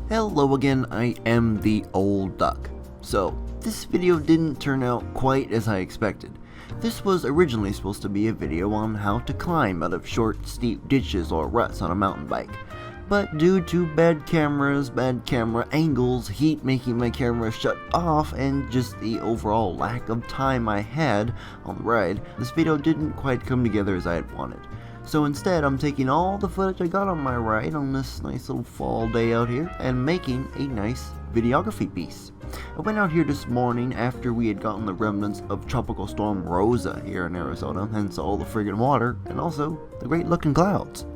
Hello again, I am the old duck. So, this video didn't turn out quite as I expected. This was originally supposed to be a video on how to climb out of short, steep ditches or ruts on a mountain bike. But due to bad cameras, bad camera angles, heat making my camera shut off, and just the overall lack of time I had on the ride, this video didn't quite come together as I had wanted. So instead, I'm taking all the footage I got on my ride on this nice little fall day out here and making a nice videography piece. I went out here this morning after we had gotten the remnants of Tropical Storm Rosa here in Arizona, hence all the friggin' water and also the great looking clouds.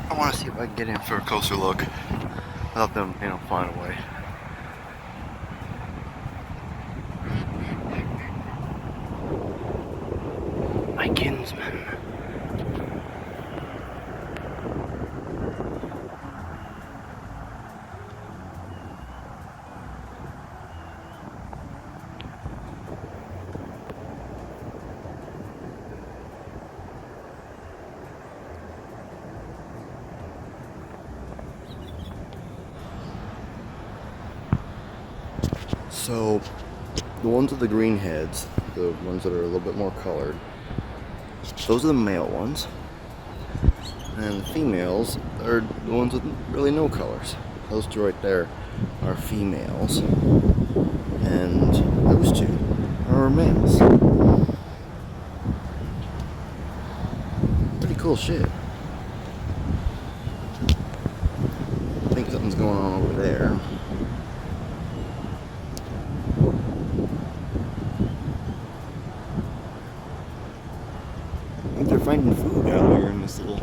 I want to see if I can get in for a closer look without them, flying away. My kinsman. So, the ones with the green heads, the ones that are a little bit more colored, those are the male ones. And the females are the ones with really no colors. Those two right there are females. And those two are males. Pretty cool shit. I think something's going on over there. I think they're finding food out here in this little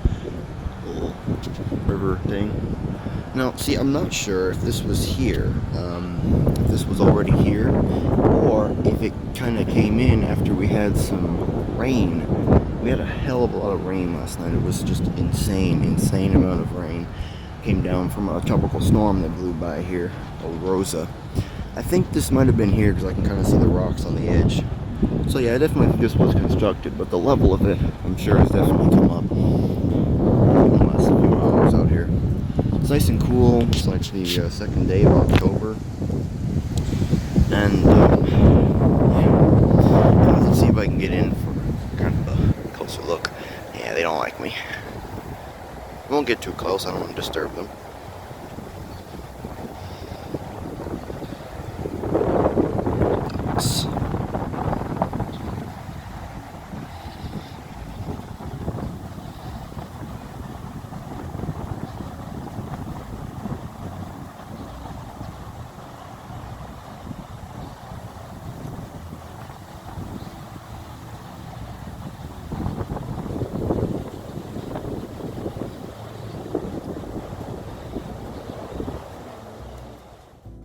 river thing. Now, see, I'm not sure if this was here, if this was already here, or if it kind of came in after we had some rain. We had a hell of a lot of rain last night. It was just insane amount of rain. Came down from a tropical storm that blew by here, called Rosa. I think this might have been here because I can kind of see the rocks on the edge. So yeah, I definitely think this was constructed, but the level of it, I'm sure, has definitely come up in the last few hours out here. It's nice and cool. It's like the second day of October. And, yeah. Let's see if I can get in for kind of a closer look. Yeah, they don't like me. I won't get too close, I don't want to disturb them.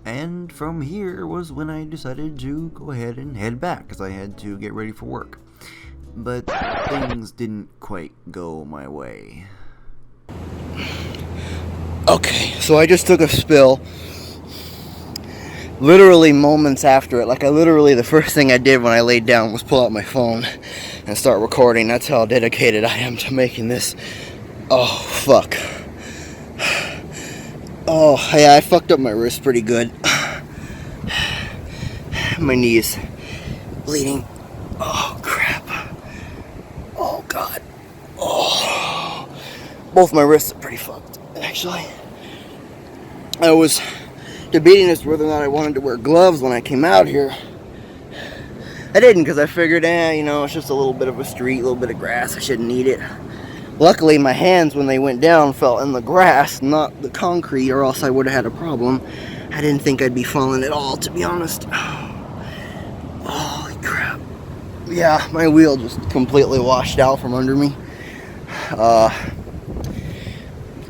And from here was when I decided to go ahead and head back, because I had to get ready for work. But things didn't quite go my way. Okay, so I just took a spill. Literally moments after it, the first thing I did when I laid down was pull out my phone and start recording. That's how dedicated I am to making this Oh, fuck. Oh, yeah, I fucked up my wrist pretty good. My knee is bleeding. Oh, crap. Oh, God. Oh. Both my wrists are pretty fucked, actually. I was debating as to whether or not I wanted to wear gloves when I came out here. I didn't, because I figured, it's just a little bit of a street, a little bit of grass. I shouldn't need it. Luckily, my hands, when they went down, fell in the grass, not the concrete, or else I would have had a problem. I didn't think I'd be falling at all, to be honest. Holy crap. Yeah, my wheel just completely washed out from under me.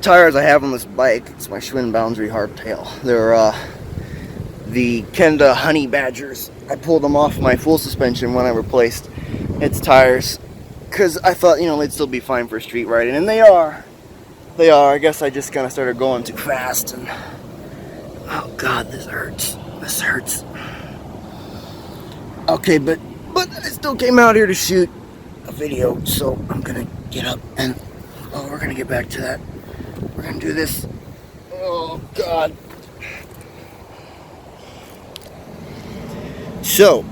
Tires I have on this bike, it's my Schwinn Boundary Hardtail. They're the Kenda Honey Badgers. I pulled them off my full suspension when I replaced its tires, because I thought, they'd still be fine for street riding, and they are. They are. I guess I just kind of started going too fast, and oh God, this hurts. This hurts. Okay, but I still came out here to shoot a video, so I'm gonna get up and we're gonna get back to that. We're gonna do this. Oh God. So,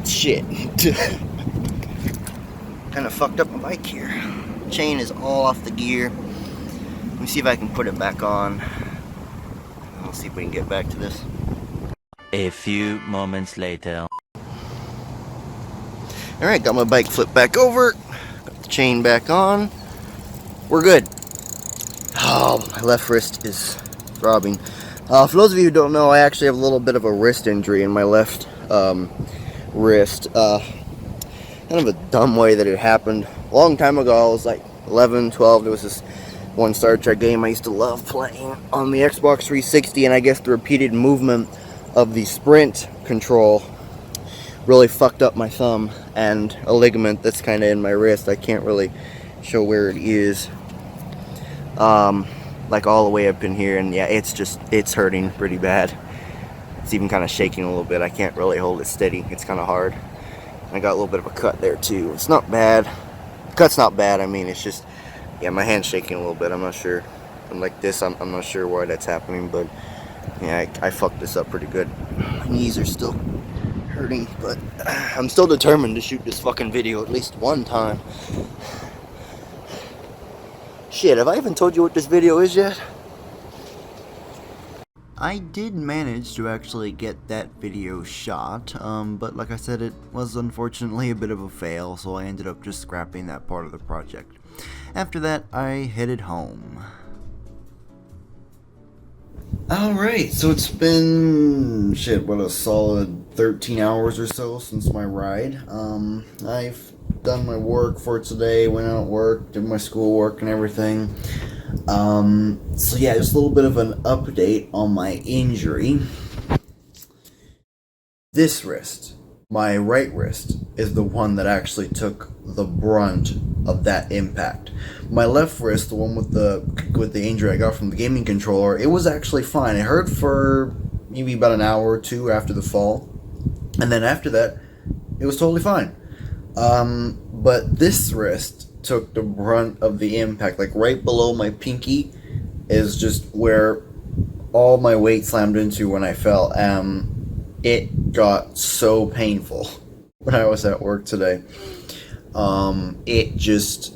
shit. Kind of fucked up my bike here. Chain is all off the gear. Let me see if I can put it back on. I'll see if we can get back to this. A few moments later. Alright, got my bike flipped back over. Got the chain back on. We're good. Oh, my left wrist is throbbing. For those of you who don't know, I actually have a little bit of a wrist injury in my left wrist. Kind of a dumb way that it happened. A long time ago, I was like 11, 12. There was this one Star Trek game I used to love playing on the Xbox 360, and I guess the repeated movement of the sprint control really fucked up my thumb and a ligament that's kind of in my wrist. I can't really show where it is. Like all the way up in here, and yeah, it's hurting pretty bad. It's even kind of shaking a little bit. I can't really hold it steady. It's kind of hard. I got a little bit of a cut there too. It's not bad. The cut's not bad. I mean, it's just, yeah, my hand's shaking a little bit. I'm not sure. I'm like this. I'm not sure why that's happening, but yeah, I fucked this up pretty good. My knees are still hurting, but I'm still determined to shoot this fucking video at least one time. Shit, have I even told you what this video is yet? I did manage to actually get that video shot, but like I said, it was unfortunately a bit of a fail, so I ended up just scrapping that part of the project. After that, I headed home. Alright, so it's been, a solid 13 hours or so since my ride. I've done my work for today, went out, work, did my schoolwork and everything. So yeah, just a little bit of an update on my injury. This wrist, my right wrist, is the one that actually took the brunt of that impact. My left wrist, the one with the injury I got from the gaming controller, it was actually fine. It hurt for maybe about an hour or two after the fall, and then after that, it was totally fine. But this wrist took the brunt of the impact. Like right below my pinky is just where all my weight slammed into when I fell. It got so painful when I was at work today. It just,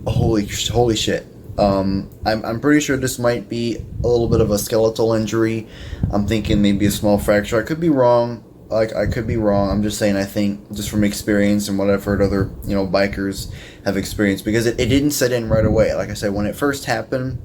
holy shit. I'm pretty sure this might be a little bit of a skeletal injury. I'm thinking maybe a small fracture. I could be wrong. I could be wrong. I'm just saying, I think, just from experience and what I've heard other, bikers have experienced, because it didn't set in right away. Like I said, when it first happened,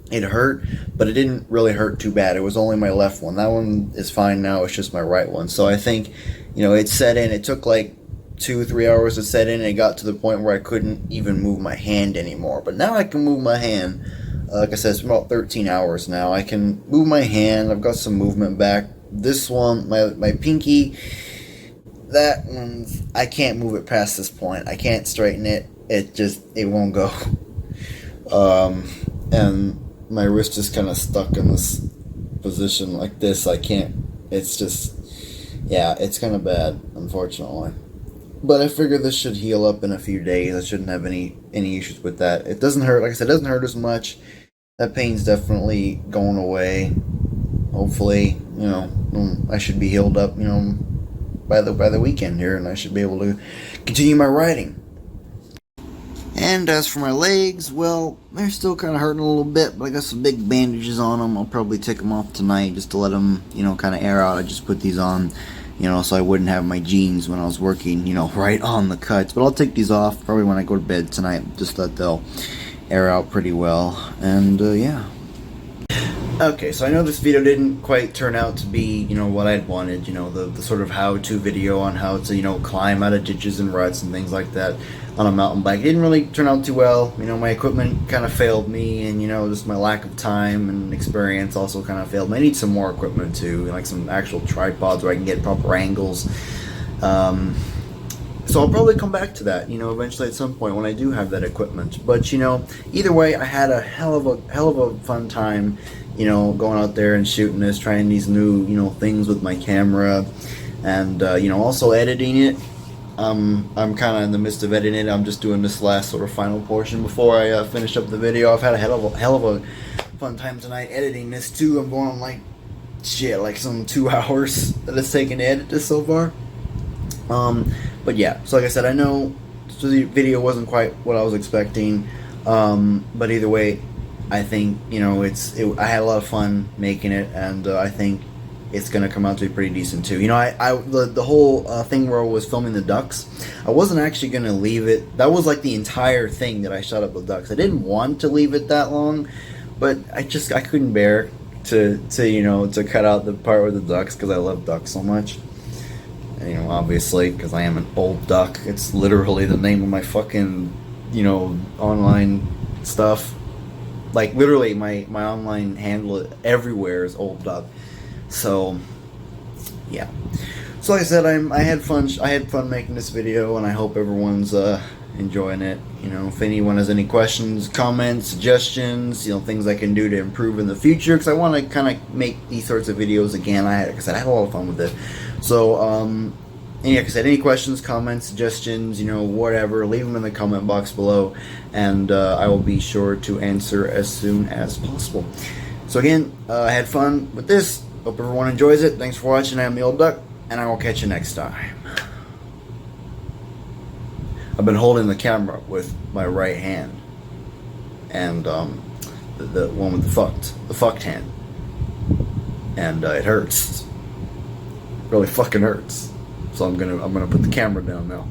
it hurt, but it didn't really hurt too bad. It was only my left one. That one is fine now. It's just my right one. So I think, it set in. It took like 2-3 hours to set in, and it got to the point where I couldn't even move my hand anymore. But now I can move my hand. Like I said, it's about 13 hours now. I can move my hand. I've got some movement back. This one, my pinky, that one, I can't move it past this point. I can't straighten it. It won't go. And my wrist just kind of stuck in this position like this. I can't, it's just, yeah, it's kind of bad, unfortunately. But I figure this should heal up in a few days. I shouldn't have any issues with that. It doesn't hurt. Like I said, it doesn't hurt as much. That pain's definitely going away. Hopefully, I should be healed up, by the weekend here, and I should be able to continue my writing. And as for my legs, well, they're still kind of hurting a little bit, but I got some big bandages on them. I'll probably take them off tonight just to let them, kind of air out. I just put these on, so I wouldn't have my jeans when I was working, right on the cuts. But I'll take these off probably when I go to bed tonight, just that they'll air out pretty well. And, yeah. Okay, so I know this video didn't quite turn out to be, what I'd wanted, the sort of how-to video on how to, climb out of ditches and ruts and things like that on a mountain bike. It didn't really turn out too well. My equipment kind of failed me, and, just my lack of time and experience also kind of failed me. I need some more equipment too, like some actual tripods where I can get proper angles. So I'll probably come back to that, eventually at some point when I do have that equipment. But, either way, I had a hell of a fun time, going out there and shooting this, trying these new, things with my camera, and, also editing it. I'm kind of in the midst of editing it. I'm just doing this last sort of final portion before I finish up the video. I've had a hell of a fun time tonight editing this too. I'm going on like some 2 hours that it's taken to edit this so far. But yeah, so like I said, I know the video wasn't quite what I was expecting, but either way, I think, I had a lot of fun making it, and I think it's gonna come out to be pretty decent too. The whole thing where I was filming the ducks, I wasn't actually gonna leave it. That was like the entire thing that I shot up with ducks. I didn't want to leave it that long, but I couldn't bear to cut out the part with the ducks because I love ducks so much. And, obviously, because I am an old duck. It's literally the name of my fucking, online stuff. Like, literally, my online handle everywhere is old duck. So, yeah. So, like I said, I had fun. I had fun making this video, and I hope everyone's enjoying it. If anyone has any questions, comments, suggestions, things I can do to improve in the future, because I want to kind of make these sorts of videos again. Like I said, I had a lot of fun with it. So, like I said, any questions, comments, suggestions, whatever, leave them in the comment box below, and I will be sure to answer as soon as possible. So again, I had fun with this. Hope everyone enjoys it. Thanks for watching. I'm the Old Duck, and I will catch you next time. I've been holding the camera with my right hand, and the one with the fucked hand, and it hurts. Really fucking hurts. So I'm gonna put the camera down now.